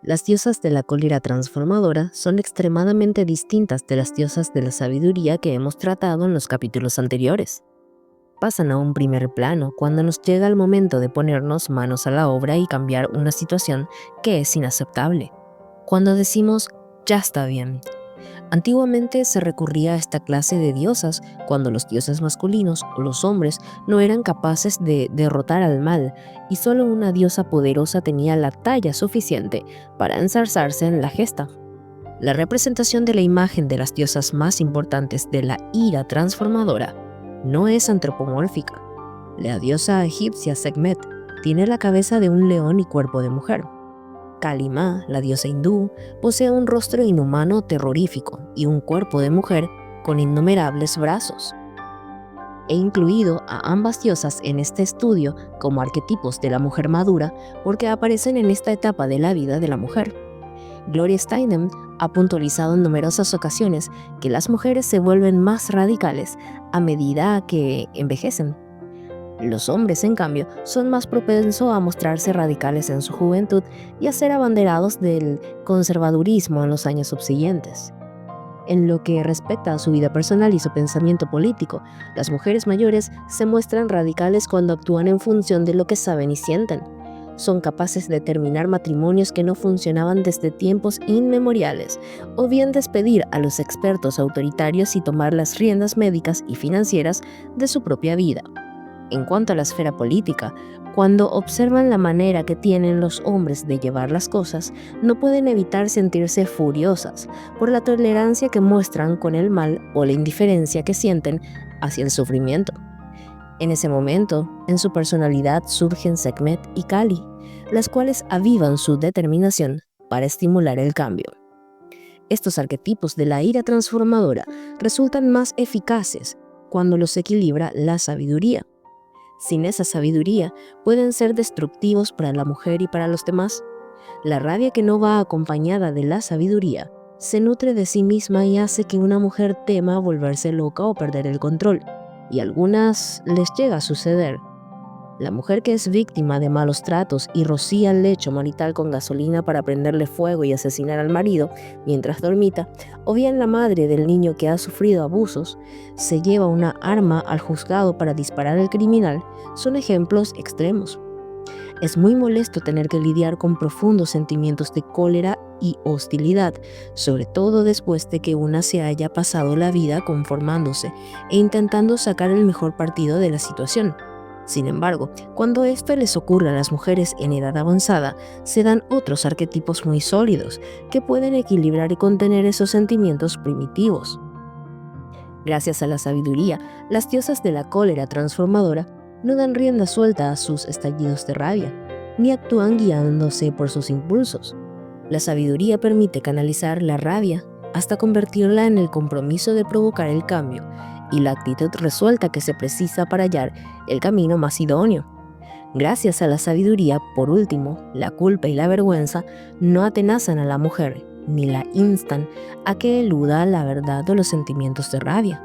Las diosas de la cólera transformadora son extremadamente distintas de las diosas de la sabiduría que hemos tratado en los capítulos anteriores. Pasan a un primer plano cuando nos llega el momento de ponernos manos a la obra y cambiar una situación que es inaceptable. Cuando decimos, ya está bien. Antiguamente se recurría a esta clase de diosas cuando los dioses masculinos o los hombres no eran capaces de derrotar al mal y solo una diosa poderosa tenía la talla suficiente para ensarzarse en la gesta. La representación de la imagen de las diosas más importantes de la ira transformadora no es antropomórfica. La diosa egipcia Sekhmet tiene la cabeza de un león y cuerpo de mujer. Kali Ma, la diosa hindú, posee un rostro inhumano terrorífico y un cuerpo de mujer con innumerables brazos. He incluido a ambas diosas en este estudio como arquetipos de la mujer madura porque aparecen en esta etapa de la vida de la mujer. Gloria Steinem ha puntualizado en numerosas ocasiones que las mujeres se vuelven más radicales a medida que envejecen. Los hombres, en cambio, son más propensos a mostrarse radicales en su juventud y a ser abanderados del conservadurismo en los años subsiguientes. En lo que respecta a su vida personal y su pensamiento político, las mujeres mayores se muestran radicales cuando actúan en función de lo que saben y sienten. Son capaces de terminar matrimonios que no funcionaban desde tiempos inmemoriales, o bien despedir a los expertos autoritarios y tomar las riendas médicas y financieras de su propia vida. En cuanto a la esfera política, cuando observan la manera que tienen los hombres de llevar las cosas, no pueden evitar sentirse furiosas por la tolerancia que muestran con el mal o la indiferencia que sienten hacia el sufrimiento. En ese momento, en su personalidad surgen Sekhmet y Kali, las cuales avivan su determinación para estimular el cambio. Estos arquetipos de la ira transformadora resultan más eficaces cuando los equilibra la sabiduría. Sin esa sabiduría, pueden ser destructivos para la mujer y para los demás. La rabia que no va acompañada de la sabiduría se nutre de sí misma y hace que una mujer tema volverse loca o perder el control, y a algunas les llega a suceder. La mujer que es víctima de malos tratos y rocía el lecho marital con gasolina para prenderle fuego y asesinar al marido mientras dormita, o bien la madre del niño que ha sufrido abusos, se lleva una arma al juzgado para disparar al criminal, son ejemplos extremos. Es muy molesto tener que lidiar con profundos sentimientos de cólera y hostilidad, sobre todo después de que una se haya pasado la vida conformándose e intentando sacar el mejor partido de la situación. Sin embargo, cuando esto les ocurre a las mujeres en edad avanzada, se dan otros arquetipos muy sólidos que pueden equilibrar y contener esos sentimientos primitivos. Gracias a la sabiduría, las diosas de la cólera transformadora no dan rienda suelta a sus estallidos de rabia, ni actúan guiándose por sus impulsos. La sabiduría permite canalizar la rabia hasta convertirla en el compromiso de provocar el cambio y la actitud resuelta que se precisa para hallar el camino más idóneo. Gracias a la sabiduría, por último, la culpa y la vergüenza no atenazan a la mujer, ni la instan a que eluda la verdad o los sentimientos de rabia.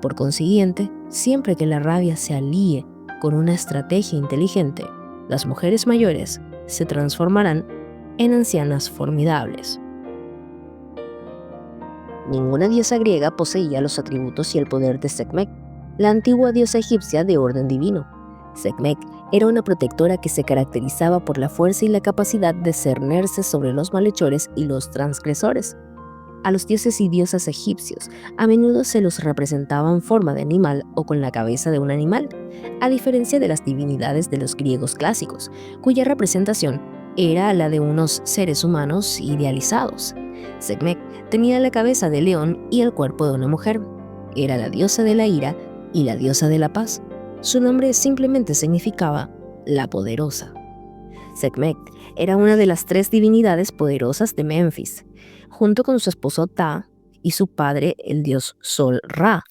Por consiguiente, siempre que la rabia se alíe con una estrategia inteligente, las mujeres mayores se transformarán en ancianas formidables. Ninguna diosa griega poseía los atributos y el poder de Sekhmet, la antigua diosa egipcia de orden divino. Sekhmet era una protectora que se caracterizaba por la fuerza y la capacidad de cernerse sobre los malhechores y los transgresores. A los dioses y diosas egipcios a menudo se los representaba en forma de animal o con la cabeza de un animal, a diferencia de las divinidades de los griegos clásicos, cuya representación era la de unos seres humanos idealizados. Sekhmet tenía la cabeza de león y el cuerpo de una mujer. Era la diosa de la ira y la diosa de la paz. Su nombre simplemente significaba la poderosa. Sekhmet era una de las 3 divinidades poderosas de Menfis, junto con su esposo Ptah y su padre, el dios Sol Ra.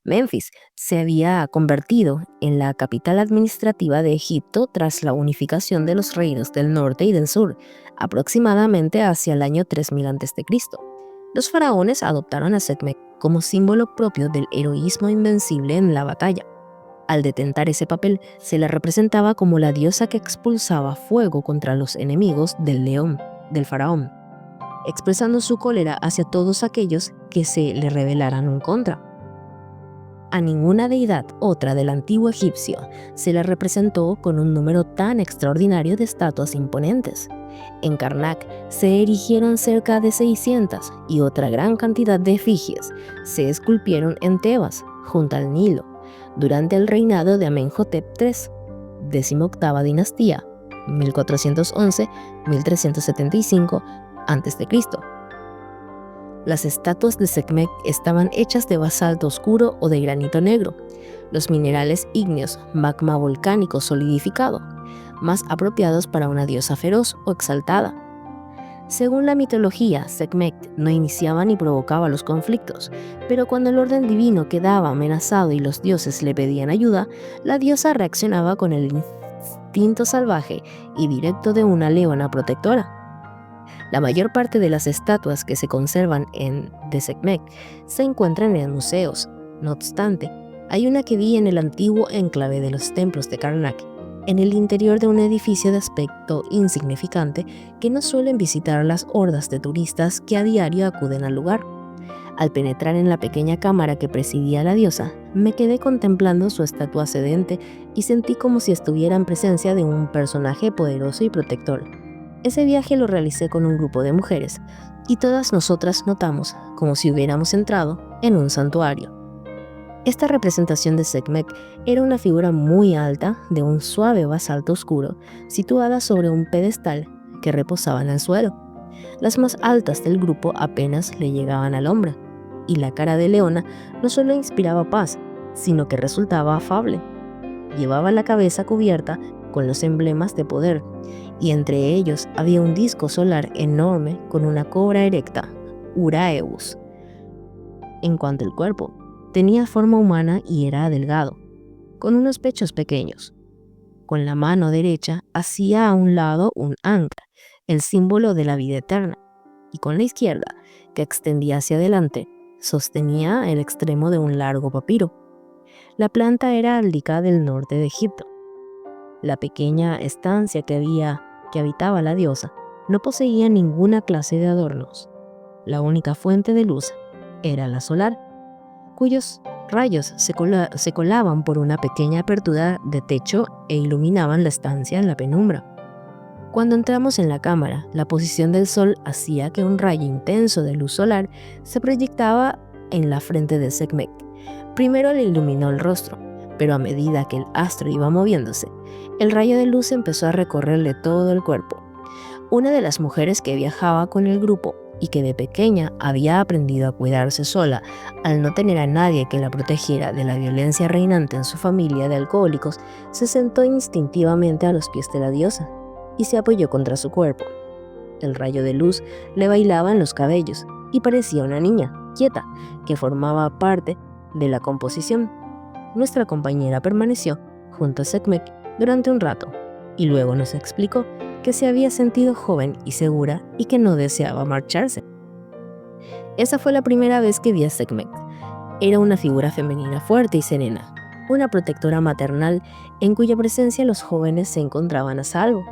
Menfis se había convertido en la capital administrativa de Egipto tras la unificación de los reinos del norte y del sur, aproximadamente hacia el año 3000 a.C. Los faraones adoptaron a Sekhmet como símbolo propio del heroísmo invencible en la batalla. Al detentar ese papel, se la representaba como la diosa que expulsaba fuego contra los enemigos del león. del faraón, expresando su cólera hacia todos aquellos que se le rebelaran en contra. A ninguna deidad otra del antiguo egipcio se la representó con un número tan extraordinario de estatuas imponentes. En Karnak se erigieron cerca de 600 y otra gran cantidad de efigies se esculpieron en Tebas, junto al Nilo, durante el reinado de Amenhotep III, 18ª dinastía, 1411-1375 a.C. Las estatuas de Sekhmet estaban hechas de basalto oscuro o de granito negro, los minerales ígneos, magma volcánico solidificado, más apropiados para una diosa feroz o exaltada. Según la mitología, Sekhmet no iniciaba ni provocaba los conflictos, pero cuando el orden divino quedaba amenazado y los dioses le pedían ayuda, la diosa reaccionaba con el instinto salvaje y directo de una leona protectora. La mayor parte de las estatuas que se conservan de Sekhmet se encuentran en museos. No obstante, hay una que vi en el antiguo enclave de los templos de Karnak, en el interior de un edificio de aspecto insignificante que no suelen visitar las hordas de turistas que a diario acuden al lugar. Al penetrar en la pequeña cámara que presidía la diosa, me quedé contemplando su estatua sedente y sentí como si estuviera en presencia de un personaje poderoso y protector. Ese viaje lo realicé con un grupo de mujeres, y todas nosotras notamos como si hubiéramos entrado en un santuario. Esta representación de Sekhmet era una figura muy alta de un suave basalto oscuro, situada sobre un pedestal que reposaba en el suelo. Las más altas del grupo apenas le llegaban al hombro, y la cara de Leona no solo inspiraba paz, sino que resultaba afable. Llevaba la cabeza cubierta con los emblemas de poder, y entre ellos había un disco solar enorme con una cobra erecta, Uraeus. En cuanto al cuerpo, tenía forma humana y era delgado, con unos pechos pequeños. Con la mano derecha hacía a un lado un Ankh, el símbolo de la vida eterna, y con la izquierda, que extendía hacia adelante, sostenía el extremo de un largo papiro. La planta era aldicada del norte de Egipto. La pequeña estancia que habitaba la diosa no poseía ninguna clase de adornos. La única fuente de luz era la solar, cuyos rayos se colaban por una pequeña apertura de techo e iluminaban la estancia en la penumbra. Cuando entramos en la cámara, la posición del sol hacía que un rayo intenso de luz solar se proyectaba en la frente de Sekhmet. Primero le iluminó el rostro, pero a medida que el astro iba moviéndose, el rayo de luz empezó a recorrerle todo el cuerpo. Una de las mujeres que viajaba con el grupo y que de pequeña había aprendido a cuidarse sola al no tener a nadie que la protegiera de la violencia reinante en su familia de alcohólicos, se sentó instintivamente a los pies de la diosa y se apoyó contra su cuerpo. El rayo de luz le bailaba en los cabellos y parecía una niña, quieta, que formaba parte de la composición. Nuestra compañera permaneció junto a Sekhmet durante un rato y luego nos explicó que se había sentido joven y segura y que no deseaba marcharse. Esa fue la primera vez que vi a Sekhmet. Era una figura femenina fuerte y serena, una protectora maternal en cuya presencia los jóvenes se encontraban a salvo.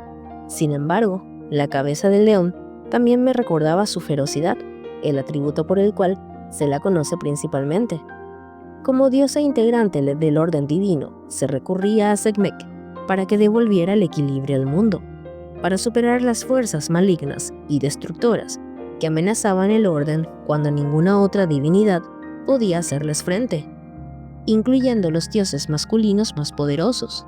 Sin embargo, la cabeza del león también me recordaba su ferocidad, el atributo por el cual se la conoce principalmente. Como diosa integrante del orden divino, se recurría a Sekhmet para que devolviera el equilibrio al mundo, para superar las fuerzas malignas y destructoras que amenazaban el orden cuando ninguna otra divinidad podía hacerles frente, incluyendo los dioses masculinos más poderosos.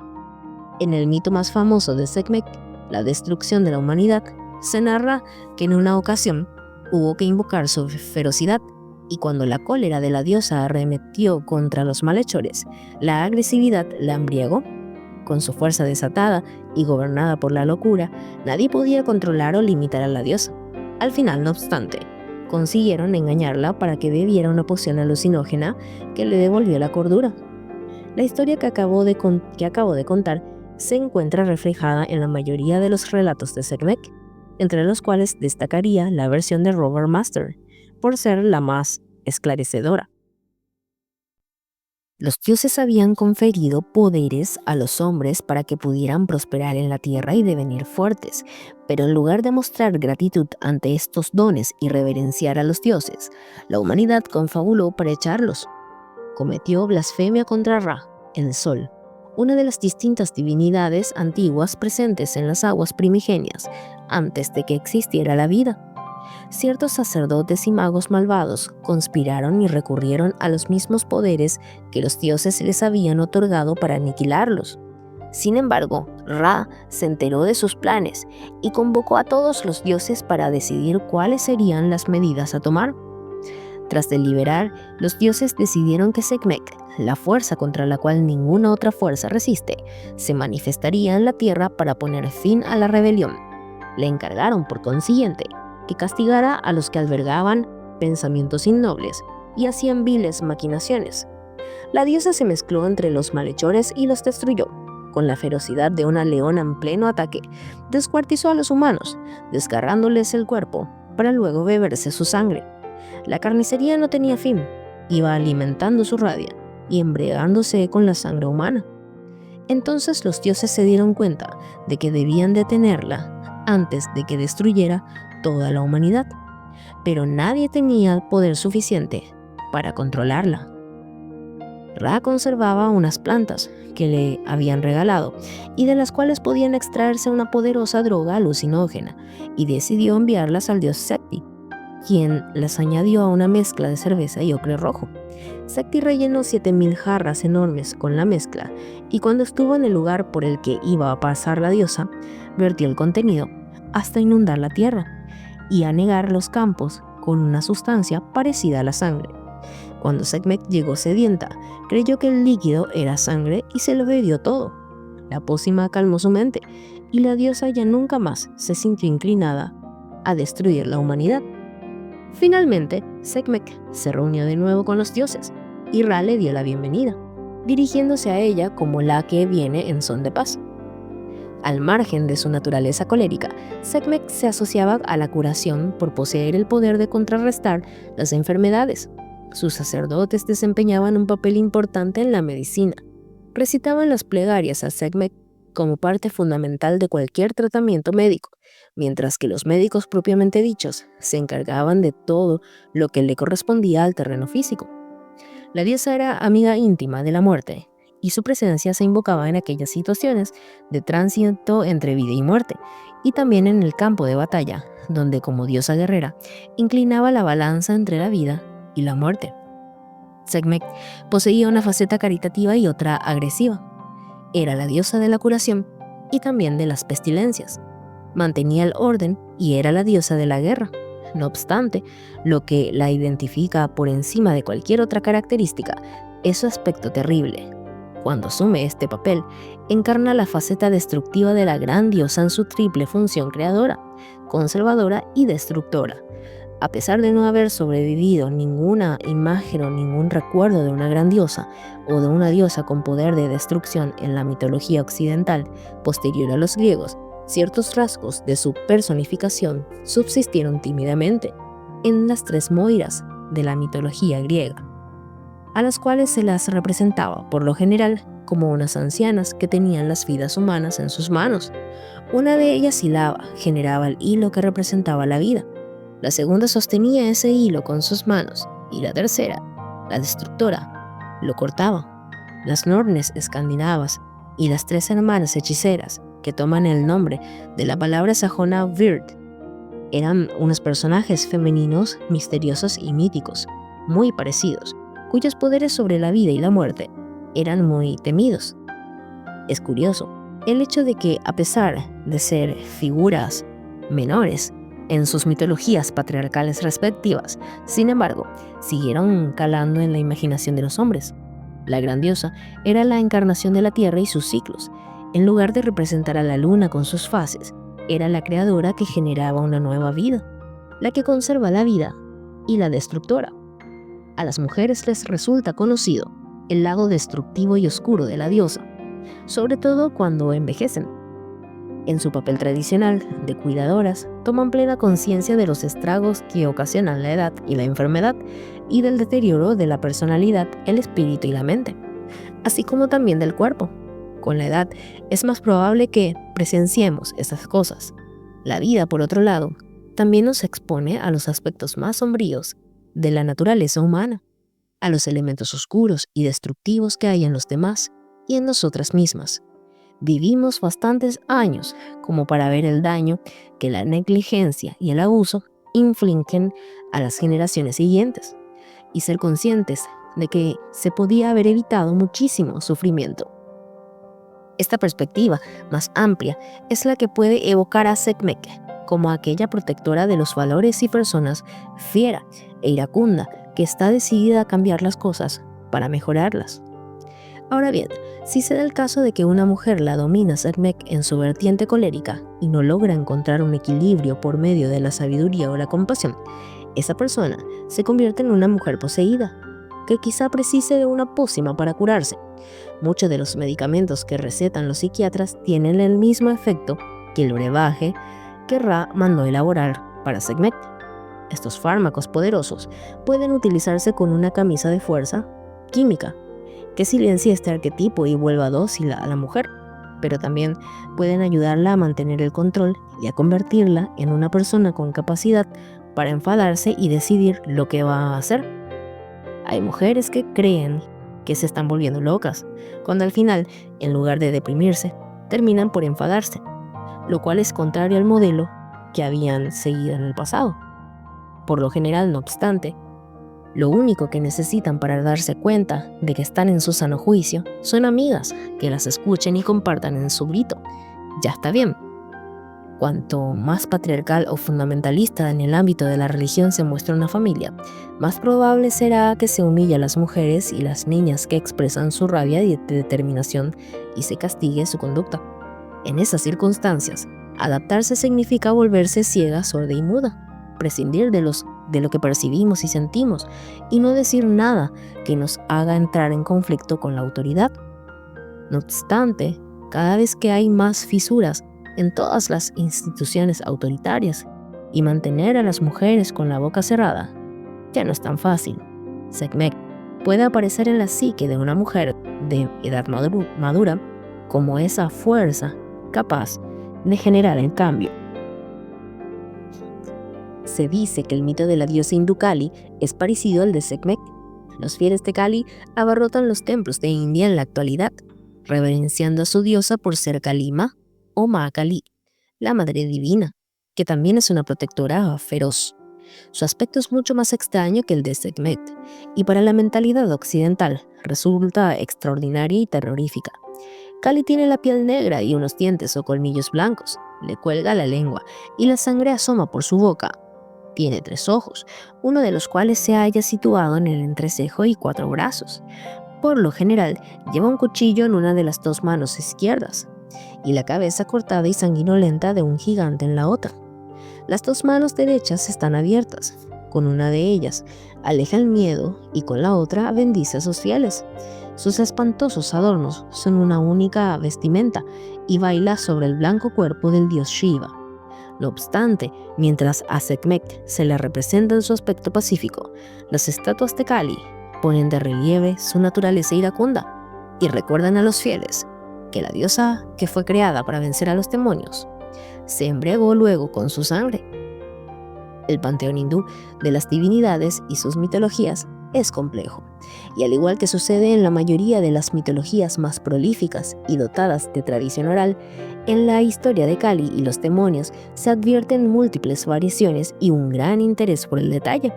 En el mito más famoso de Sekhmet, la destrucción de la humanidad, se narra que en una ocasión hubo que invocar su ferocidad, y cuando la cólera de la diosa arremetió contra los malhechores, la agresividad la embriagó. Con su fuerza desatada y gobernada por la locura, nadie podía controlar o limitar a la diosa. Al final, no obstante, consiguieron engañarla para que bebiera una poción alucinógena que le devolvió la cordura. La historia que acabo de contar se encuentra reflejada en la mayoría de los relatos de Sekhmet, entre los cuales destacaría la versión de Robert Master, por ser la más esclarecedora. Los dioses habían conferido poderes a los hombres para que pudieran prosperar en la tierra y devenir fuertes, pero en lugar de mostrar gratitud ante estos dones y reverenciar a los dioses, la humanidad confabuló para echarlos. Cometió blasfemia contra Ra, el sol, una de las distintas divinidades antiguas presentes en las aguas primigenias, antes de que existiera la vida. Ciertos sacerdotes y magos malvados conspiraron y recurrieron a los mismos poderes que los dioses les habían otorgado para aniquilarlos. Sin embargo, Ra se enteró de sus planes y convocó a todos los dioses para decidir cuáles serían las medidas a tomar. Tras deliberar, los dioses decidieron que Sekhmet, la fuerza contra la cual ninguna otra fuerza resiste, se manifestaría en la tierra para poner fin a la rebelión. Le encargaron, por consiguiente, que castigara a los que albergaban pensamientos innobles y hacían viles maquinaciones. La diosa se mezcló entre los malhechores y los destruyó. Con la ferocidad de una leona en pleno ataque, descuartizó a los humanos, desgarrándoles el cuerpo para luego beberse su sangre. La carnicería no tenía fin, iba alimentando su rabia y embriagándose con la sangre humana. Entonces los dioses se dieron cuenta de que debían detenerla antes de que destruyera toda la humanidad, pero nadie tenía poder suficiente para controlarla. Ra conservaba unas plantas que le habían regalado y de las cuales podían extraerse una poderosa droga alucinógena, y decidió enviarlas al dios Sekti, quien las añadió a una mezcla de cerveza y ocre rojo. Sekti rellenó 7000 jarras enormes con la mezcla, y cuando estuvo en el lugar por el que iba a pasar la diosa, vertió el contenido hasta inundar la tierra y anegar los campos con una sustancia parecida a la sangre. Cuando Sekhmet llegó sedienta, creyó que el líquido era sangre y se lo bebió todo. La pócima calmó su mente y la diosa ya nunca más se sintió inclinada a destruir la humanidad. Finalmente, Sekhmet se reunió de nuevo con los dioses y Ra le dio la bienvenida, dirigiéndose a ella como la que viene en son de paz. Al margen de su naturaleza colérica, Sekhmet se asociaba a la curación por poseer el poder de contrarrestar las enfermedades. Sus sacerdotes desempeñaban un papel importante en la medicina. Recitaban las plegarias a Sekhmet como parte fundamental de cualquier tratamiento médico, mientras que los médicos propiamente dichos se encargaban de todo lo que le correspondía al terreno físico. La diosa era amiga íntima de la muerte, y su presencia se invocaba en aquellas situaciones de tránsito entre vida y muerte, y también en el campo de batalla, donde como diosa guerrera inclinaba la balanza entre la vida y la muerte. Sekhmet poseía una faceta caritativa y otra agresiva. Era la diosa de la curación y también de las pestilencias. Mantenía el orden y era la diosa de la guerra. No obstante, lo que la identifica por encima de cualquier otra característica es su aspecto terrible. Cuando asume este papel, encarna la faceta destructiva de la gran diosa en su triple función creadora, conservadora y destructora. A pesar de no haber sobrevivido ninguna imagen o ningún recuerdo de una gran diosa o de una diosa con poder de destrucción en la mitología occidental posterior a los griegos, ciertos rasgos de su personificación subsistieron tímidamente en las tres Moiras de la mitología griega, a las cuales se las representaba por lo general como unas ancianas que tenían las vidas humanas en sus manos. Una de ellas hilaba, generaba el hilo que representaba la vida. La segunda sostenía ese hilo con sus manos y la tercera, la destructora, lo cortaba. Las Nornes escandinavas y las tres hermanas hechiceras, que toman el nombre de la palabra sajona Vird, eran unos personajes femeninos misteriosos y míticos, muy parecidos, cuyos poderes sobre la vida y la muerte eran muy temidos. Es curioso el hecho de que, a pesar de ser figuras menores en sus mitologías patriarcales respectivas, sin embargo, siguieron calando en la imaginación de los hombres. La gran diosa era la encarnación de la tierra y sus ciclos. En lugar de representar a la luna con sus fases, era la creadora que generaba una nueva vida, la que conserva la vida y la destructora. A las mujeres les resulta conocido el lado destructivo y oscuro de la diosa, sobre todo cuando envejecen. En su papel tradicional de cuidadoras, toman plena conciencia de los estragos que ocasionan la edad y la enfermedad y del deterioro de la personalidad, el espíritu y la mente. así como también del cuerpo. Con la edad es más probable que presenciemos estas cosas. La vida, por otro lado, también nos expone a los aspectos más sombríos de la naturaleza humana, a los elementos oscuros y destructivos que hay en los demás y en nosotras mismas. Vivimos bastantes años como para ver el daño que la negligencia y el abuso infligen a las generaciones siguientes y ser conscientes de que se podía haber evitado muchísimo sufrimiento. Esta perspectiva más amplia es la que puede evocar a Sekhmet como aquella protectora de los valores y personas fiera e iracunda que está decidida a cambiar las cosas para mejorarlas. Ahora bien, si se da el caso de que una mujer la domina Sekhmet en su vertiente colérica y no logra encontrar un equilibrio por medio de la sabiduría o la compasión, esa persona se convierte en una mujer poseída, que quizá precise de una pócima para curarse. Muchos de los medicamentos que recetan los psiquiatras tienen el mismo efecto que el brebaje que Ra mandó elaborar para Sekhmet. Estos fármacos poderosos pueden utilizarse con una camisa de fuerza química que silencie este arquetipo y vuelva dócil a la mujer, pero también pueden ayudarla a mantener el control y a convertirla en una persona con capacidad para enfadarse y decidir lo que va a hacer. Hay mujeres que creen que se están volviendo locas, cuando al final, en lugar de deprimirse, terminan por enfadarse, lo cual es contrario al modelo que habían seguido en el pasado. Por lo general, no obstante, lo único que necesitan para darse cuenta de que están en su sano juicio son amigas que las escuchen y compartan en su grito. Ya está bien. Cuanto más patriarcal o fundamentalista en el ámbito de la religión se muestra una familia, más probable será que se humille a las mujeres y las niñas que expresan su rabia y determinación y se castigue su conducta. En esas circunstancias, adaptarse significa volverse ciega, sorda y muda, prescindir de lo que percibimos y sentimos y no decir nada que nos haga entrar en conflicto con la autoridad. No obstante, cada vez que hay más fisuras en todas las instituciones autoritarias y mantener a las mujeres con la boca cerrada ya no es tan fácil. Sekhmet puede aparecer en la psique de una mujer de edad madura como esa fuerza capaz de generar el cambio. Se dice que el mito de la diosa hindú Kali es parecido al de Sekhmet. Los fieles de Kali abarrotan los templos de India en la actualidad, reverenciando a su diosa por ser Kalima o Ma Kali, la madre divina, que también es una protectora feroz. Su aspecto es mucho más extraño que el de Sekhmet, y para la mentalidad occidental resulta extraordinaria y terrorífica. Kali tiene la piel negra y unos dientes o colmillos blancos, le cuelga la lengua y la sangre asoma por su boca. Tiene 3 ojos, uno de los cuales se halla situado en el entrecejo y 4 brazos. Por lo general, lleva un cuchillo en una de las 2 manos izquierdas y la cabeza cortada y sanguinolenta de un gigante en la otra. Las 2 manos derechas están abiertas. Con una de ellas aleja el miedo y con la otra bendice a sus fieles. Sus espantosos adornos son una única vestimenta y baila sobre el blanco cuerpo del dios Shiva. No obstante, mientras a Sekhmet se le representa en su aspecto pacífico, las estatuas de Kali ponen de relieve su naturaleza iracunda y recuerdan a los fieles que la diosa que fue creada para vencer a los demonios se embriagó luego con su sangre. El panteón hindú de las divinidades y sus mitologías es complejo, y al igual que sucede en la mayoría de las mitologías más prolíficas y dotadas de tradición oral, en la historia de Kali y los demonios se advierten múltiples variaciones y un gran interés por el detalle.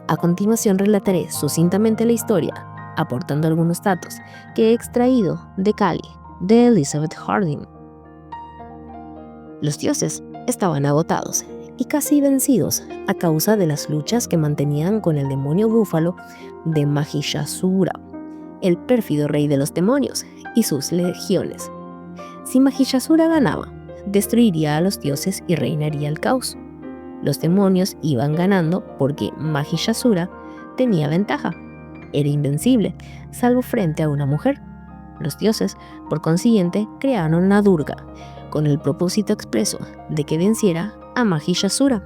A continuación relataré sucintamente la historia, aportando algunos datos que he extraído de Kali, de Elizabeth Harding. Los dioses estaban agotados y casi vencidos a causa de las luchas que mantenían con el demonio búfalo de Mahishasura, el pérfido rey de los demonios, y sus legiones. Si Mahishasura ganaba, destruiría a los dioses y reinaría el caos. Los demonios iban ganando porque Mahishasura tenía ventaja. Era invencible, salvo frente a una mujer. Los dioses, por consiguiente, crearon a Durga, con el propósito expreso de que venciera a Mahishasura.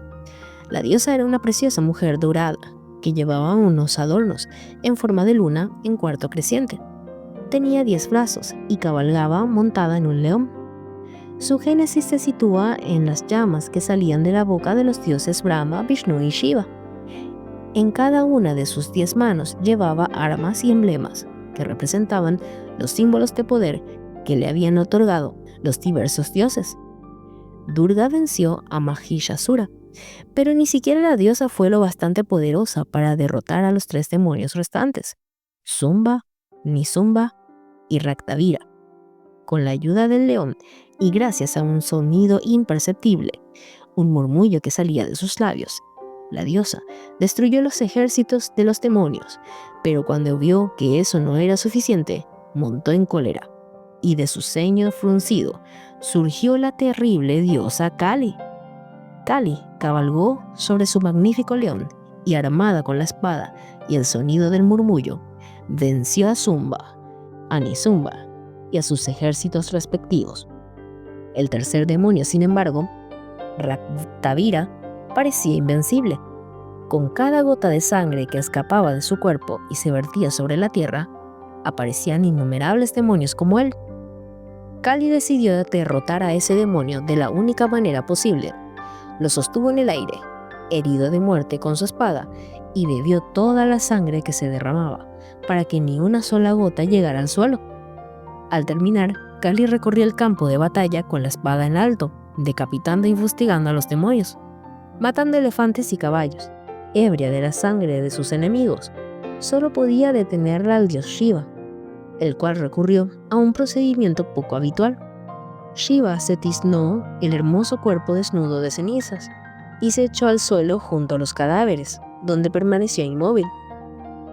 La diosa era una preciosa mujer dorada que llevaba unos adornos en forma de luna en cuarto creciente. Tenía 10 brazos y cabalgaba montada en un león. Su génesis se sitúa en las llamas que salían de la boca de los dioses Brahma, Vishnu y Shiva. En cada una de sus 10 manos llevaba armas y emblemas que representaban los símbolos de poder que le habían otorgado los diversos dioses. Durga venció a Mahishasura, pero ni siquiera la diosa fue lo bastante poderosa para derrotar a los 3 demonios restantes, Sumba, Nisumba y Raktavira. Con la ayuda del león y gracias a un sonido imperceptible, un murmullo que salía de sus labios, la diosa destruyó los ejércitos de los demonios, pero cuando vio que eso no era suficiente, montó en cólera, y de su ceño fruncido surgió la terrible diosa Kali. Kali cabalgó sobre su magnífico león y, armada con la espada y el sonido del murmullo, venció a Sumba, a Nisumba y a sus ejércitos respectivos. El tercer demonio, sin embargo, Raktavira, parecía invencible. Con cada gota de sangre que escapaba de su cuerpo y se vertía sobre la tierra, aparecían innumerables demonios como él. Kali decidió derrotar a ese demonio de la única manera posible. Lo sostuvo en el aire, herido de muerte con su espada, y bebió toda la sangre que se derramaba, para que ni una sola gota llegara al suelo. Al terminar, Kali recorrió el campo de batalla con la espada en alto, decapitando y fustigando a los demonios, matando elefantes y caballos. Ebria de la sangre de sus enemigos, solo podía detenerla al dios Shiva, el cual recurrió a un procedimiento poco habitual. Shiva se tiznó el hermoso cuerpo desnudo de cenizas y se echó al suelo junto a los cadáveres, donde permaneció inmóvil.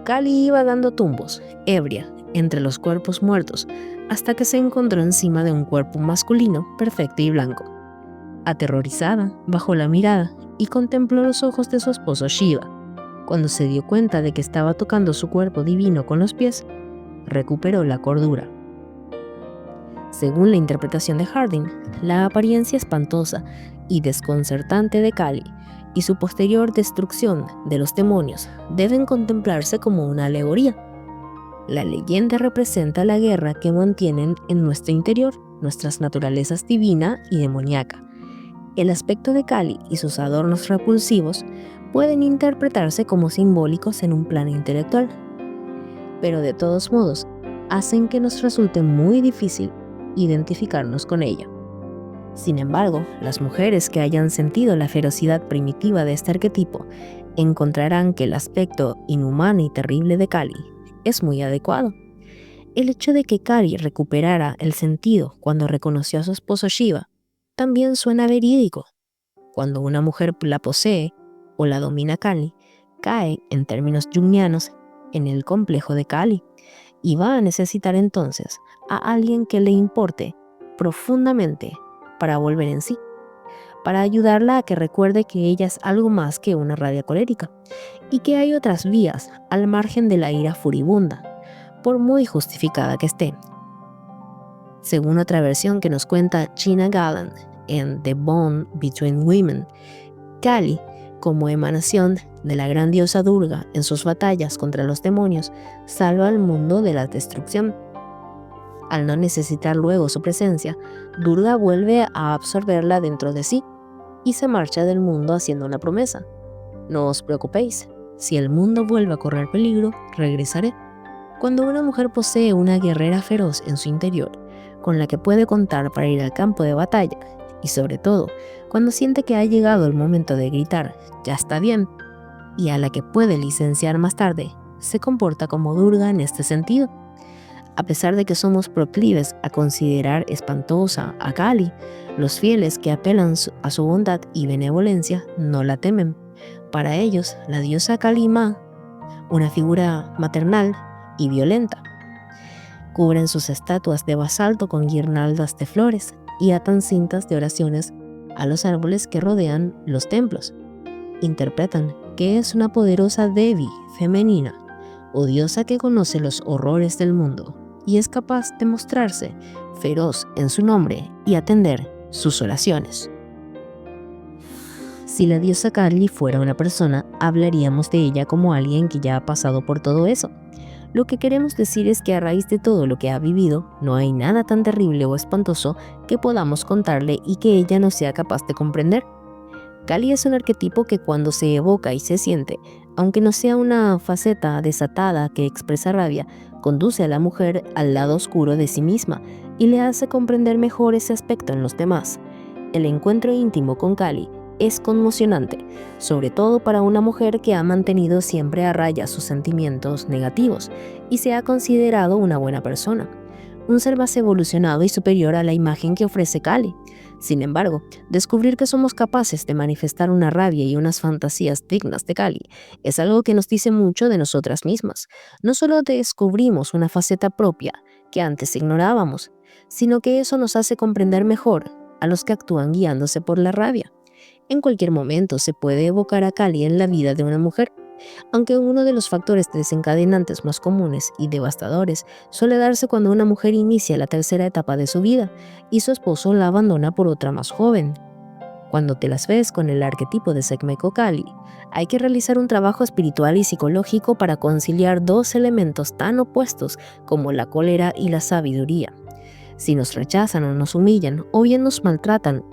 Kali iba dando tumbos, ebria, entre los cuerpos muertos, hasta que se encontró encima de un cuerpo masculino perfecto y blanco. Aterrorizada, bajó la mirada y contempló los ojos de su esposo Shiva. Cuando se dio cuenta de que estaba tocando su cuerpo divino con los pies, recuperó la cordura. Según la interpretación de Harding, la apariencia espantosa y desconcertante de Kali y su posterior destrucción de los demonios deben contemplarse como una alegoría. La leyenda representa la guerra que mantienen en nuestro interior nuestras naturalezas divina y demoníaca. El aspecto de Kali y sus adornos repulsivos pueden interpretarse como simbólicos en un plano intelectual, pero de todos modos hacen que nos resulte muy difícil identificarnos con ella. Sin embargo, las mujeres que hayan sentido la ferocidad primitiva de este arquetipo encontrarán que el aspecto inhumano y terrible de Kali es muy adecuado. El hecho de que Kali recuperara el sentido cuando reconoció a su esposo Shiva también suena verídico. Cuando una mujer la posee o la domina Kali, cae, en términos jungianos, en el complejo de Kali y va a necesitar entonces a alguien que le importe profundamente para volver en sí, para ayudarla a que recuerde que ella es algo más que una rabia colérica y que hay otras vías al margen de la ira furibunda, por muy justificada que esté. Según otra versión que nos cuenta Gina Galland en The Bond Between Women, Kali, como emanación de la gran diosa Durga en sus batallas contra los demonios, salva al mundo de la destrucción. Al no necesitar luego su presencia, Durga vuelve a absorberla dentro de sí y se marcha del mundo haciendo una promesa: no os preocupéis, si el mundo vuelve a correr peligro, regresaré. Cuando una mujer posee una guerrera feroz en su interior, con la que puede contar para ir al campo de batalla, y sobre todo, cuando siente que ha llegado el momento de gritar, ya está bien, y a la que puede licenciar más tarde, se comporta como Durga en este sentido. A pesar de que somos proclives a considerar espantosa a Kali, los fieles que apelan a su bondad y benevolencia no la temen. Para ellos, la diosa Kali Ma, una figura maternal y violenta, cubren sus estatuas de basalto con guirnaldas de flores y atan cintas de oraciones a los árboles que rodean los templos. Interpretan que es una poderosa Devi femenina o diosa que conoce los horrores del mundo y es capaz de mostrarse feroz en su nombre y atender sus oraciones. Si la diosa Kali fuera una persona, hablaríamos de ella como alguien que ya ha pasado por todo eso. Lo que queremos decir es que a raíz de todo lo que ha vivido, no hay nada tan terrible o espantoso que podamos contarle y que ella no sea capaz de comprender. Kali es un arquetipo que cuando se evoca y se siente, aunque no sea una faceta desatada que expresa rabia, conduce a la mujer al lado oscuro de sí misma y le hace comprender mejor ese aspecto en los demás. El encuentro íntimo con Kali es conmocionante, sobre todo para una mujer que ha mantenido siempre a raya sus sentimientos negativos y se ha considerado una buena persona, un ser más evolucionado y superior a la imagen que ofrece Kali. Sin embargo, descubrir que somos capaces de manifestar una rabia y unas fantasías dignas de Kali es algo que nos dice mucho de nosotras mismas. No solo descubrimos una faceta propia que antes ignorábamos, sino que eso nos hace comprender mejor a los que actúan guiándose por la rabia. En cualquier momento se puede evocar a Kali en la vida de una mujer, aunque uno de los factores desencadenantes más comunes y devastadores suele darse cuando una mujer inicia la tercera etapa de su vida y su esposo la abandona por otra más joven. Cuando te las ves con el arquetipo de Sekhmet o Kali, hay que realizar un trabajo espiritual y psicológico para conciliar dos elementos tan opuestos como la cólera y la sabiduría. Si nos rechazan o nos humillan, o bien nos maltratan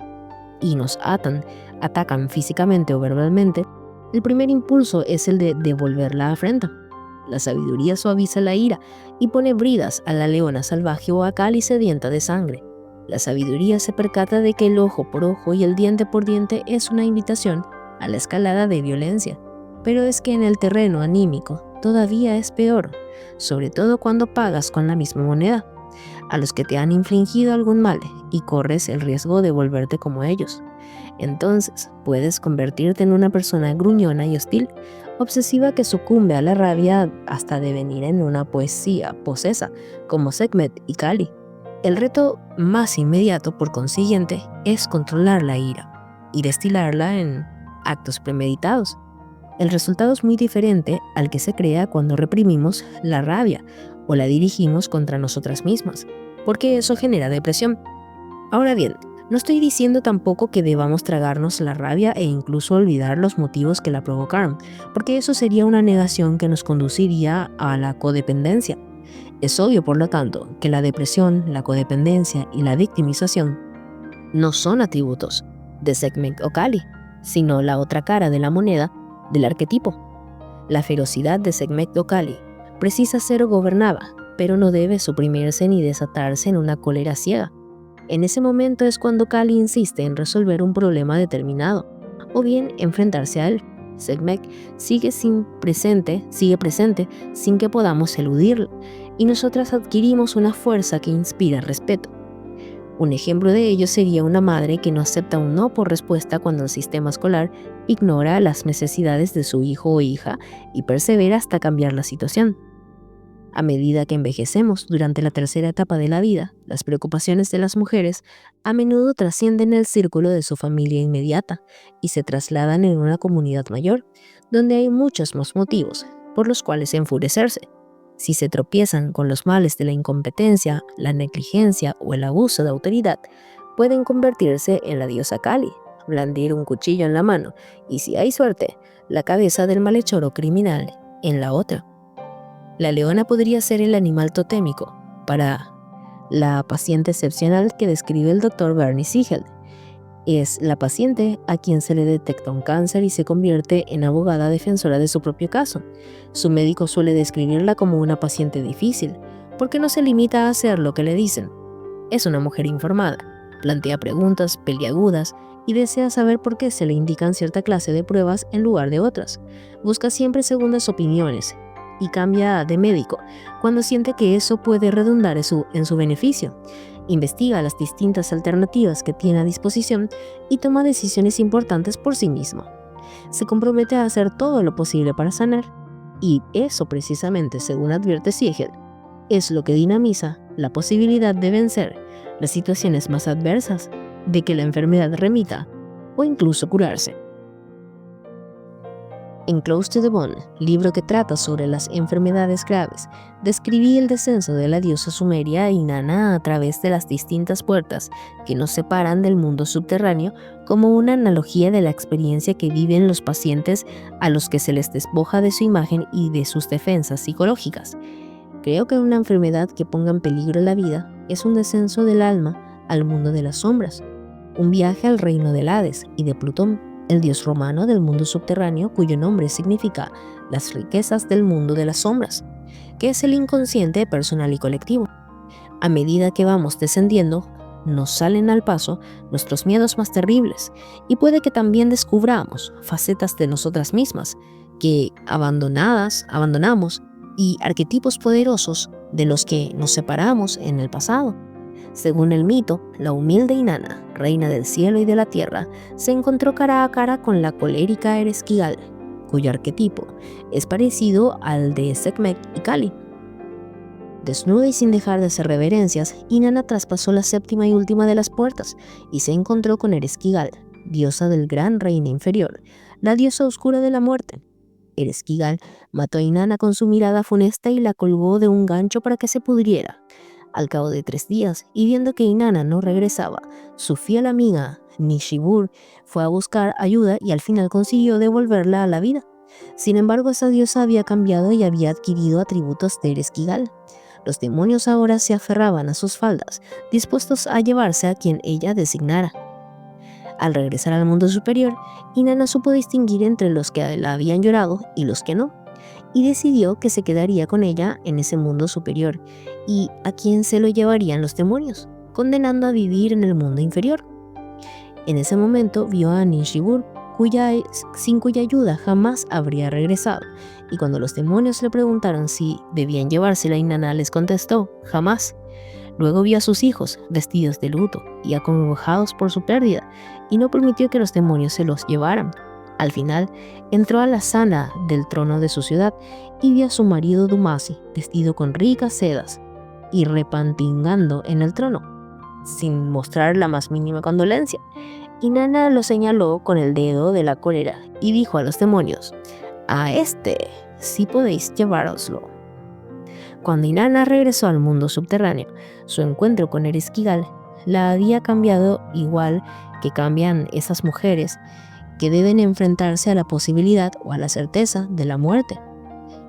y nos atacan físicamente o verbalmente, el primer impulso es el de devolver la afrenta. La sabiduría suaviza la ira y pone bridas a la leona salvaje o a Kali sedienta de sangre. La sabiduría se percata de que el ojo por ojo y el diente por diente es una invitación a la escalada de violencia. Pero es que en el terreno anímico todavía es peor, sobre todo cuando pagas con la misma moneda a los que te han infligido algún mal y corres el riesgo de volverte como ellos. Entonces puedes convertirte en una persona gruñona y hostil, obsesiva que sucumbe a la rabia hasta devenir en una poesía posesa, como Sekhmet y Kali. El reto más inmediato, por consiguiente, es controlar la ira y destilarla en actos premeditados. El resultado es muy diferente al que se crea cuando reprimimos la rabia o la dirigimos contra nosotras mismas, porque eso genera depresión. Ahora bien, no estoy diciendo tampoco que debamos tragarnos la rabia e incluso olvidar los motivos que la provocaron, porque eso sería una negación que nos conduciría a la codependencia. Es obvio, por lo tanto, que la depresión, la codependencia y la victimización no son atributos de Sekhmet o Kali, sino la otra cara de la moneda del arquetipo. La ferocidad de Sekhmet o Kali precisa ser gobernada, pero no debe suprimirse ni desatarse en una cólera ciega. En ese momento es cuando Kali insiste en resolver un problema determinado, o bien enfrentarse a él. Sekhmet sigue presente sin que podamos eludirlo, y nosotras adquirimos una fuerza que inspira respeto. Un ejemplo de ello sería una madre que no acepta un no por respuesta cuando el sistema escolar ignora las necesidades de su hijo o hija y persevera hasta cambiar la situación. A medida que envejecemos durante la tercera etapa de la vida, las preocupaciones de las mujeres a menudo trascienden el círculo de su familia inmediata y se trasladan en una comunidad mayor, donde hay muchos más motivos por los cuales enfurecerse. Si se tropiezan con los males de la incompetencia, la negligencia o el abuso de autoridad, pueden convertirse en la diosa Kali, blandir un cuchillo en la mano y, si hay suerte, la cabeza del malhechor o criminal en la otra. La leona podría ser el animal totémico para la paciente excepcional que describe el Dr. Bernie Siegel. Es la paciente a quien se le detecta un cáncer y se convierte en abogada defensora de su propio caso. Su médico suele describirla como una paciente difícil, porque no se limita a hacer lo que le dicen. Es una mujer informada, plantea preguntas peliagudas y desea saber por qué se le indican cierta clase de pruebas en lugar de otras. Busca siempre segundas opiniones y cambia de médico cuando siente que eso puede redundar en su beneficio. Investiga las distintas alternativas que tiene a disposición y toma decisiones importantes por sí mismo. Se compromete a hacer todo lo posible para sanar, y eso precisamente, según advierte Siegel, es lo que dinamiza la posibilidad de vencer las situaciones más adversas, de que la enfermedad remita o incluso curarse. En Close to the Bone, libro que trata sobre las enfermedades graves, describí el descenso de la diosa sumeria Inanna a través de las distintas puertas que nos separan del mundo subterráneo como una analogía de la experiencia que viven los pacientes a los que se les despoja de su imagen y de sus defensas psicológicas. Creo que una enfermedad que ponga en peligro la vida es un descenso del alma al mundo de las sombras, un viaje al reino del Hades y de Plutón, el dios romano del mundo subterráneo cuyo nombre significa las riquezas del mundo de las sombras, que es el inconsciente personal y colectivo. A medida que vamos descendiendo, nos salen al paso nuestros miedos más terribles y puede que también descubramos facetas de nosotras mismas que abandonamos y arquetipos poderosos de los que nos separamos en el pasado. Según el mito, la humilde Inanna, reina del cielo y de la tierra, se encontró cara a cara con la colérica Ereshkigal, cuyo arquetipo es parecido al de Sekhmet y Kali. Desnuda y sin dejar de hacer reverencias, Inanna traspasó la séptima y última de las puertas y se encontró con Ereshkigal, diosa del gran reino inferior, la diosa oscura de la muerte. Ereshkigal mató a Inanna con su mirada funesta y la colgó de un gancho para que se pudriera. Al cabo de 3 días, y viendo que Inanna no regresaba, su fiel amiga Nishibur fue a buscar ayuda y al final consiguió devolverla a la vida. Sin embargo, esa diosa había cambiado y había adquirido atributos de Ereshkigal. Los demonios ahora se aferraban a sus faldas, dispuestos a llevarse a quien ella designara. Al regresar al mundo superior, Inanna supo distinguir entre los que la habían llorado y los que no, y decidió que se quedaría con ella en ese mundo superior, y a quien se lo llevarían los demonios, condenando a vivir en el mundo inferior. En ese momento vio a Nishibur, sin cuya ayuda jamás habría regresado, y cuando los demonios le preguntaron si debían llevársela, Inanna les contestó, jamás. Luego vio a sus hijos, vestidos de luto y acongojados por su pérdida, y no permitió que los demonios se los llevaran. Al final, entró a la sala del trono de su ciudad y vio a su marido Dumasi, vestido con ricas sedas, y repantingando en el trono, sin mostrar la más mínima condolencia. Inanna lo señaló con el dedo de la cólera y dijo a los demonios, «A este sí podéis llevároslo». Cuando Inanna regresó al mundo subterráneo, su encuentro con Ereshkigal la había cambiado igual que cambian esas mujeres que deben enfrentarse a la posibilidad o a la certeza de la muerte.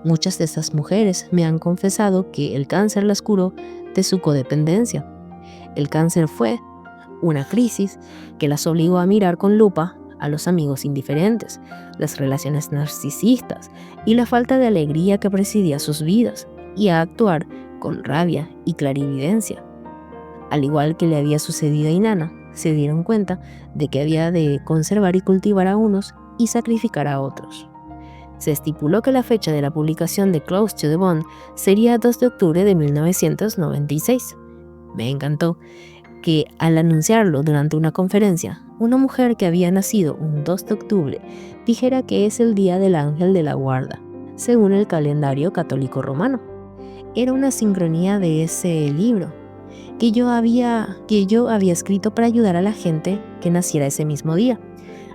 Muchas de estas mujeres me han confesado que el cáncer las curó de su codependencia. El cáncer fue una crisis que las obligó a mirar con lupa a los amigos indiferentes, las relaciones narcisistas y la falta de alegría que presidía sus vidas, y a actuar con rabia y clarividencia. Al igual que le había sucedido a Inanna, se dieron cuenta de que había de conservar y cultivar a unos y sacrificar a otros. Se estipuló que la fecha de la publicación de Close to the Bone sería 2 de octubre de 1996. Me encantó que al anunciarlo durante una conferencia, una mujer que había nacido un 2 de octubre dijera que es el día del ángel de la guarda, según el calendario católico romano. Era una sincronía de ese libro que yo había escrito para ayudar a la gente que naciera ese mismo día.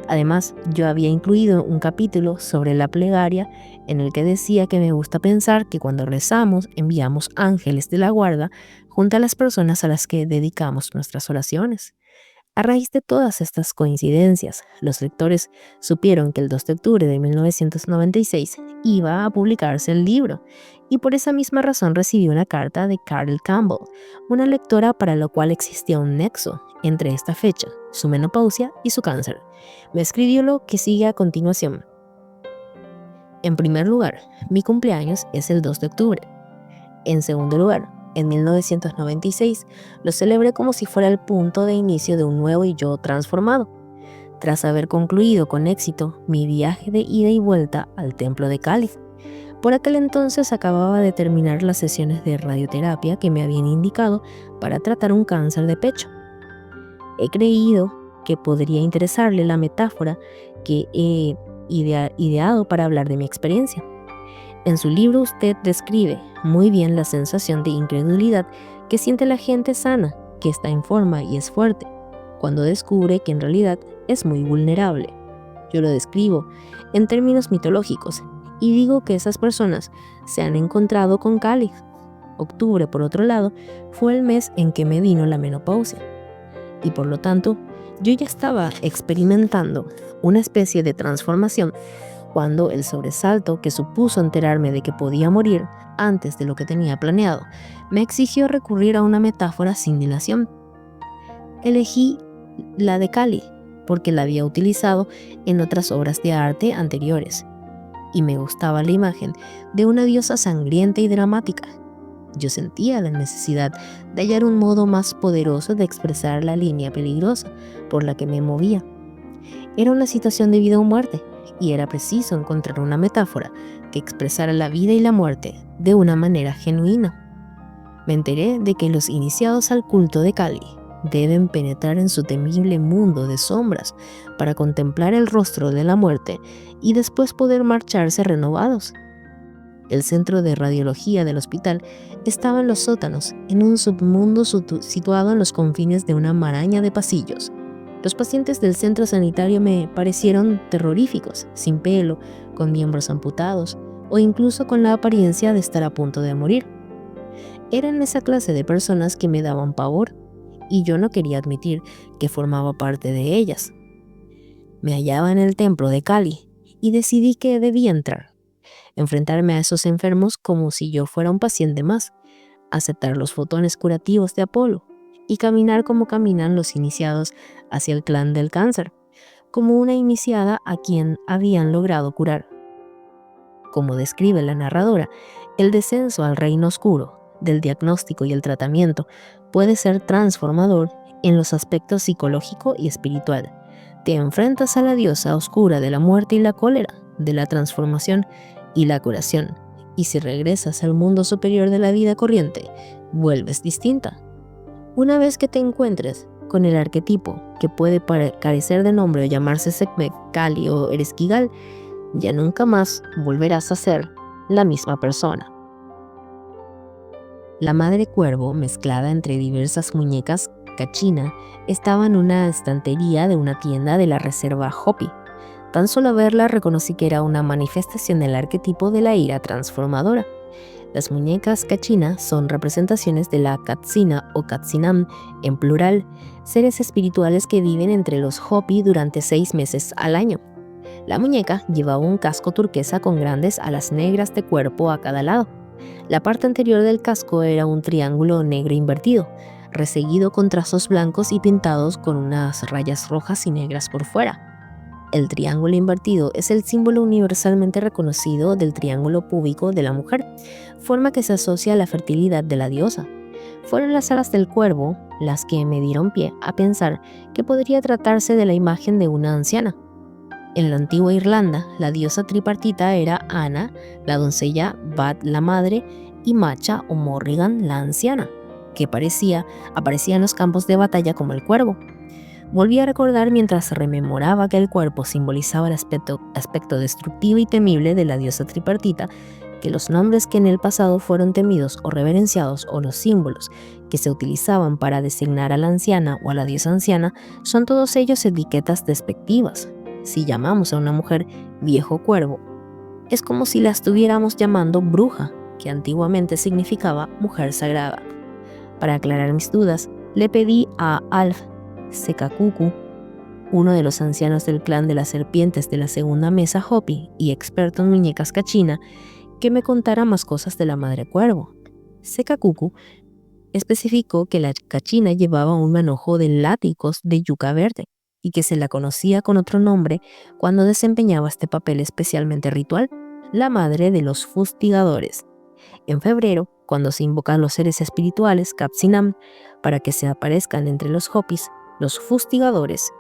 Además, yo había incluido un capítulo sobre la plegaria en el que decía que me gusta pensar que cuando rezamos enviamos ángeles de la guarda junto a las personas a las que dedicamos nuestras oraciones. A raíz de todas estas coincidencias, los lectores supieron que el 2 de octubre de 1996 iba a publicarse el libro, y por esa misma razón recibí una carta de Carol Campbell, una lectora para la cual existía un nexo entre esta fecha, su menopausia y su cáncer. Me escribió lo que sigue a continuación. En primer lugar, mi cumpleaños es el 2 de octubre. En segundo lugar, en 1996 lo celebré como si fuera el punto de inicio de un nuevo yo transformado. Tras haber concluido con éxito mi viaje de ida y vuelta al templo de Cali. Por aquel entonces acababa de terminar las sesiones de radioterapia que me habían indicado para tratar un cáncer de pecho. He creído que podría interesarle la metáfora que he ideado para hablar de mi experiencia. En su libro usted describe muy bien la sensación de incredulidad que siente la gente sana, que está en forma y es fuerte, cuando descubre que en realidad es muy vulnerable. Yo lo describo en términos mitológicos y digo que esas personas se han encontrado con Kali. Octubre, por otro lado, fue el mes en que me vino la menopausia, y por lo tanto, yo ya estaba experimentando una especie de transformación cuando el sobresalto que supuso enterarme de que podía morir antes de lo que tenía planeado me exigió recurrir a una metáfora sin dilación. Elegí la de Kali porque la había utilizado en otras obras de arte anteriores y me gustaba la imagen de una diosa sangrienta y dramática. Yo sentía la necesidad de hallar un modo más poderoso de expresar la línea peligrosa por la que me movía. Era una situación de vida o muerte, y era preciso encontrar una metáfora que expresara la vida y la muerte de una manera genuina. Me enteré de que los iniciados al culto de Kali deben penetrar en su temible mundo de sombras para contemplar el rostro de la muerte y después poder marcharse renovados. El centro de radiología del hospital estaba en los sótanos, en un submundo situado en los confines de una maraña de pasillos. Los pacientes del centro sanitario me parecieron terroríficos, sin pelo, con miembros amputados o incluso con la apariencia de estar a punto de morir. Eran esa clase de personas que me daban pavor, y yo no quería admitir que formaba parte de ellas. Me hallaba en el templo de Kali y decidí que debía entrar, enfrentarme a esos enfermos como si yo fuera un paciente más, aceptar los fotones curativos de Apolo y caminar como caminan los iniciados hacia el clan del cáncer, como una iniciada a quien habían logrado curar. Como describe la narradora, el descenso al reino oscuro del diagnóstico y el tratamiento puede ser transformador en los aspectos psicológico y espiritual. Te enfrentas a la diosa oscura de la muerte y la cólera, de la transformación y la curación, y si regresas al mundo superior de la vida corriente, vuelves distinta. Una vez que te encuentres con el arquetipo que puede carecer de nombre o llamarse Sekhmet, Kali o Ereshkigal, ya nunca más volverás a ser la misma persona. La madre cuervo, mezclada entre diversas muñecas Kachina, estaba en una estantería de una tienda de la reserva Hopi. Tan solo verla reconocí que era una manifestación del arquetipo de la ira transformadora. Las muñecas Kachina son representaciones de la Katsina o Katsinam, en plural, seres espirituales que viven entre los Hopi durante 6 meses al año. La muñeca llevaba un casco turquesa con grandes alas negras de cuerpo a cada lado. La parte anterior del casco era un triángulo negro invertido, reseguido con trazos blancos y pintados con unas rayas rojas y negras por fuera. El triángulo invertido es el símbolo universalmente reconocido del triángulo púbico de la mujer, forma que se asocia a la fertilidad de la diosa. Fueron las alas del cuervo las que me dieron pie a pensar que podría tratarse de la imagen de una anciana. En la antigua Irlanda, la diosa tripartita era Ana, la doncella, Bat, la madre, y Macha o Morrigan, la anciana, que aparecía en los campos de batalla como el cuervo. Volví a recordar mientras rememoraba que el cuerpo simbolizaba el aspecto destructivo y temible de la diosa tripartita, que los nombres que en el pasado fueron temidos o reverenciados o los símbolos que se utilizaban para designar a la anciana o a la diosa anciana son todos ellos etiquetas despectivas. Si llamamos a una mujer viejo cuervo, es como si la estuviéramos llamando bruja, que antiguamente significaba mujer sagrada. Para aclarar mis dudas, le pedí a Alf Sekakuku, uno de los ancianos del clan de las serpientes de la segunda mesa Hopi y experto en muñecas Kachina, que me contara más cosas de la madre cuervo. Sekakuku especificó que la Kachina llevaba un manojo de látigos de yuca verde y que se la conocía con otro nombre cuando desempeñaba este papel especialmente ritual, la madre de los fustigadores. En febrero, cuando se invocan los seres espirituales Katsinam para que se aparezcan entre los Hopis, los fustigadores,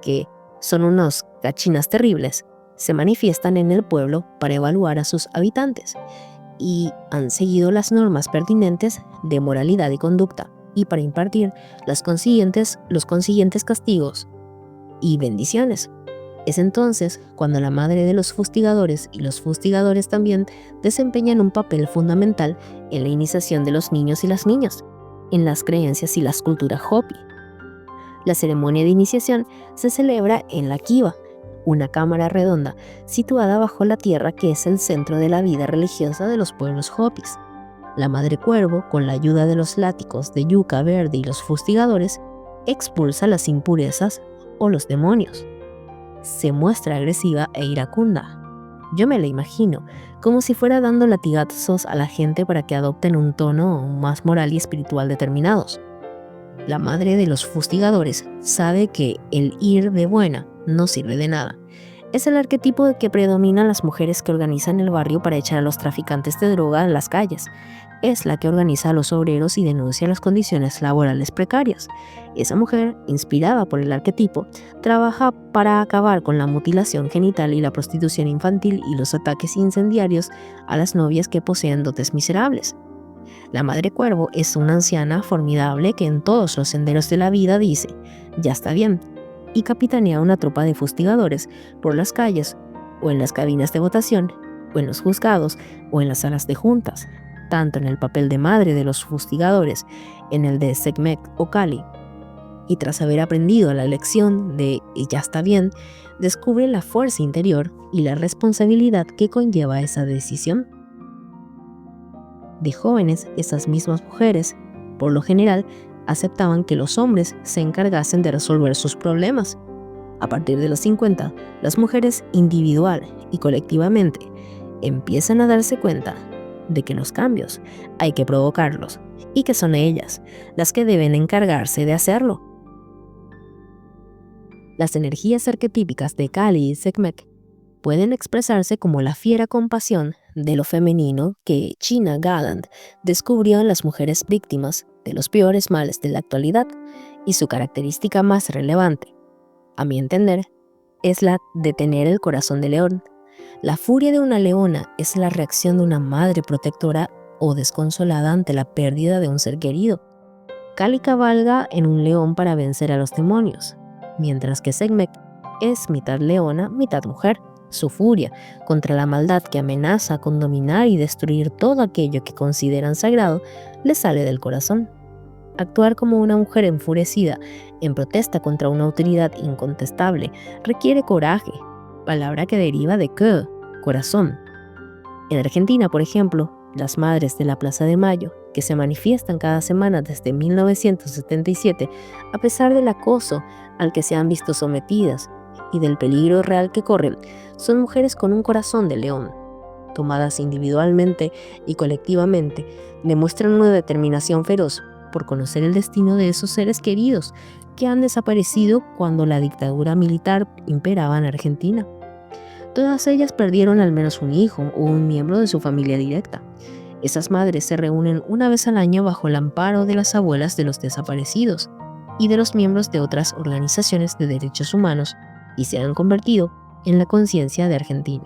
que son unos Kachinas terribles, se manifiestan en el pueblo para evaluar a sus habitantes y han seguido las normas pertinentes de moralidad y conducta y para impartir los consiguientes castigos y bendiciones. Es entonces cuando la madre de los fustigadores y los fustigadores también desempeñan un papel fundamental en la iniciación de los niños y las niñas, en las creencias y las culturas Hopi. La ceremonia de iniciación se celebra en la kiva, una cámara redonda situada bajo la tierra que es el centro de la vida religiosa de los pueblos Hopis. La madre cuervo, con la ayuda de los látigos de yuca verde y los fustigadores, expulsa las impurezas o los demonios. Se muestra agresiva e iracunda. Yo me la imagino, como si fuera dando latigazos a la gente para que adopten un tono más moral y espiritual determinados. La madre de los fustigadores sabe que el ir de buena no sirve de nada. Es el arquetipo que predomina en las mujeres que organizan el barrio para echar a los traficantes de droga a las calles. Es la que organiza a los obreros y denuncia las condiciones laborales precarias. Esa mujer, inspirada por el arquetipo, trabaja para acabar con la mutilación genital y la prostitución infantil y los ataques incendiarios a las novias que poseen dotes miserables. La Madre Cuervo es una anciana formidable que en todos los senderos de la vida dice, ya está bien, y capitanea una tropa de fustigadores por las calles, o en las cabinas de votación, o en los juzgados, o en las salas de juntas, tanto en el papel de madre de los fustigadores, en el de Sekhmet o Kali. Y tras haber aprendido la lección de ya está bien, descubre la fuerza interior y la responsabilidad que conlleva esa decisión. De jóvenes, esas mismas mujeres, por lo general, aceptaban que los hombres se encargasen de resolver sus problemas. A partir de los 50, las mujeres individual y colectivamente empiezan a darse cuenta de que los cambios hay que provocarlos y que son ellas las que deben encargarse de hacerlo. Las energías arquetípicas de Kali y Sekhmet pueden expresarse como la fiera compasión de lo femenino que Gina Galland descubrió en las mujeres víctimas de los peores males de la actualidad, y su característica más relevante, a mi entender, es la de tener el corazón de león. La furia de una leona es la reacción de una madre protectora o desconsolada ante la pérdida de un ser querido. Kali cabalga en un león para vencer a los demonios, mientras que Sekhmet es mitad leona, mitad mujer. Su furia contra la maldad que amenaza con dominar y destruir todo aquello que consideran sagrado le sale del corazón. Actuar como una mujer enfurecida en protesta contra una autoridad incontestable requiere coraje, palabra que deriva de que, corazón. En Argentina, por ejemplo, las madres de la Plaza de Mayo, que se manifiestan cada semana desde 1977, a pesar del acoso al que se han visto sometidas y del peligro real que corren, son mujeres con un corazón de león. Tomadas individualmente y colectivamente, demuestran una determinación feroz por conocer el destino de esos seres queridos que han desaparecido cuando la dictadura militar imperaba en Argentina. Todas ellas perdieron al menos un hijo o un miembro de su familia directa. Esas madres se reúnen una vez al año bajo el amparo de las abuelas de los desaparecidos y de los miembros de otras organizaciones de derechos humanos y se han convertido en la conciencia de Argentina.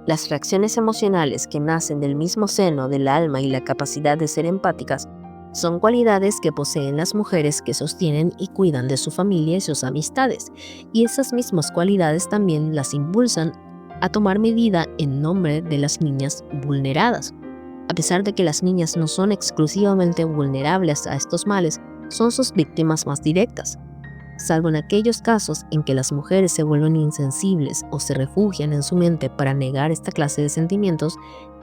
Las reacciones emocionales que nacen del mismo seno del alma y la capacidad de ser empáticas son cualidades que poseen las mujeres que sostienen y cuidan de su familia y sus amistades, y esas mismas cualidades también las impulsan a tomar medida en nombre de las niñas vulneradas. A pesar de que las niñas no son exclusivamente vulnerables a estos males, son sus víctimas más directas. Salvo en aquellos casos en que las mujeres se vuelven insensibles o se refugian en su mente para negar esta clase de sentimientos,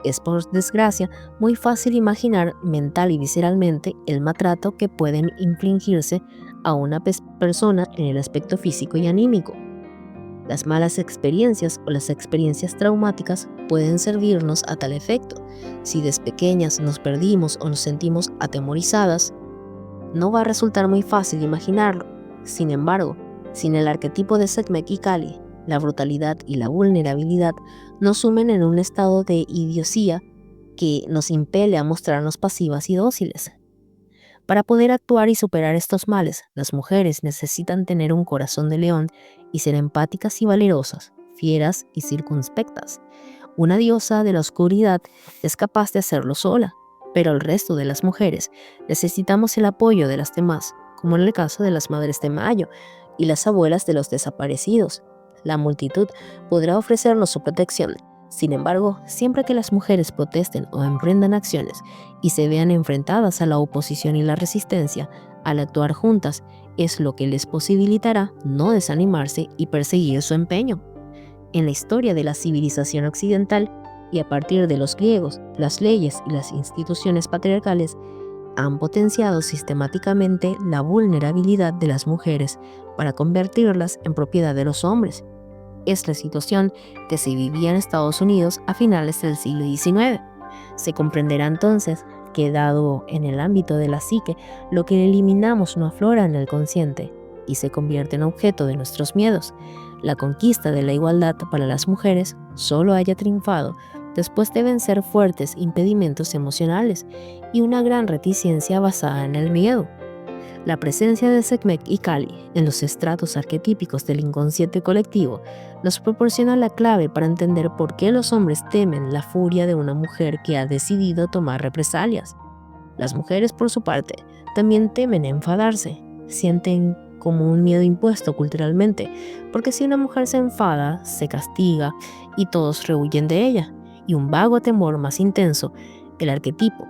es por desgracia muy fácil imaginar mental y visceralmente el maltrato que pueden infligirse a una persona en el aspecto físico y anímico. Las malas experiencias o las experiencias traumáticas pueden servirnos a tal efecto. Si desde pequeñas nos perdimos o nos sentimos atemorizadas, no va a resultar muy fácil imaginarlo. Sin embargo, sin el arquetipo de Sekhmet y Kali, la brutalidad y la vulnerabilidad nos sumen en un estado de idiosía que nos impele a mostrarnos pasivas y dóciles. Para poder actuar y superar estos males, las mujeres necesitan tener un corazón de león y ser empáticas y valerosas, fieras y circunspectas. Una diosa de la oscuridad es capaz de hacerlo sola, pero el resto de las mujeres necesitamos el apoyo de las demás, como en el caso de las madres de Mayo y las abuelas de los desaparecidos. La multitud podrá ofrecernos su protección. Sin embargo, siempre que las mujeres protesten o emprendan acciones y se vean enfrentadas a la oposición y la resistencia, al actuar juntas, es lo que les posibilitará no desanimarse y perseguir su empeño. En la historia de la civilización occidental, y a partir de los griegos, las leyes y las instituciones patriarcales han potenciado sistemáticamente la vulnerabilidad de las mujeres para convertirlas en propiedad de los hombres. Es la situación que se vivía en Estados Unidos a finales del siglo XIX. Se comprenderá entonces que, dado en el ámbito de la psique, lo que eliminamos no aflora en el consciente y se convierte en objeto de nuestros miedos. La conquista de la igualdad para las mujeres solo haya triunfado después de vencer fuertes impedimentos emocionales y una gran reticencia basada en el miedo. La presencia de Sekhmet y Kali en los estratos arquetípicos del inconsciente colectivo nos proporciona la clave para entender por qué los hombres temen la furia de una mujer que ha decidido tomar represalias. Las mujeres, por su parte, también temen enfadarse, sienten como un miedo impuesto culturalmente, porque si una mujer se enfada, se castiga y todos rehuyen de ella, y un vago temor más intenso, el arquetipo.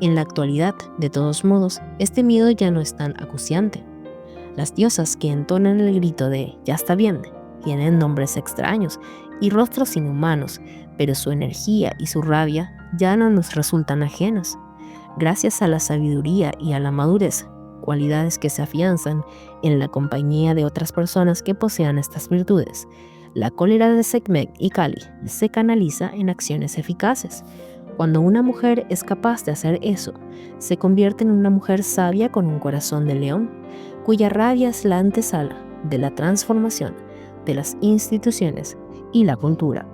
En la actualidad, de todos modos, este miedo ya no es tan acuciante. Las diosas que entonan el grito de «ya está bien» tienen nombres extraños y rostros inhumanos, pero su energía y su rabia ya no nos resultan ajenas. Gracias a la sabiduría y a la madurez, cualidades que se afianzan en la compañía de otras personas que posean estas virtudes, la cólera de Sekhmet y Kali se canaliza en acciones eficaces. Cuando una mujer es capaz de hacer eso, se convierte en una mujer sabia con un corazón de león, cuya rabia es la antesala de la transformación de las instituciones y la cultura.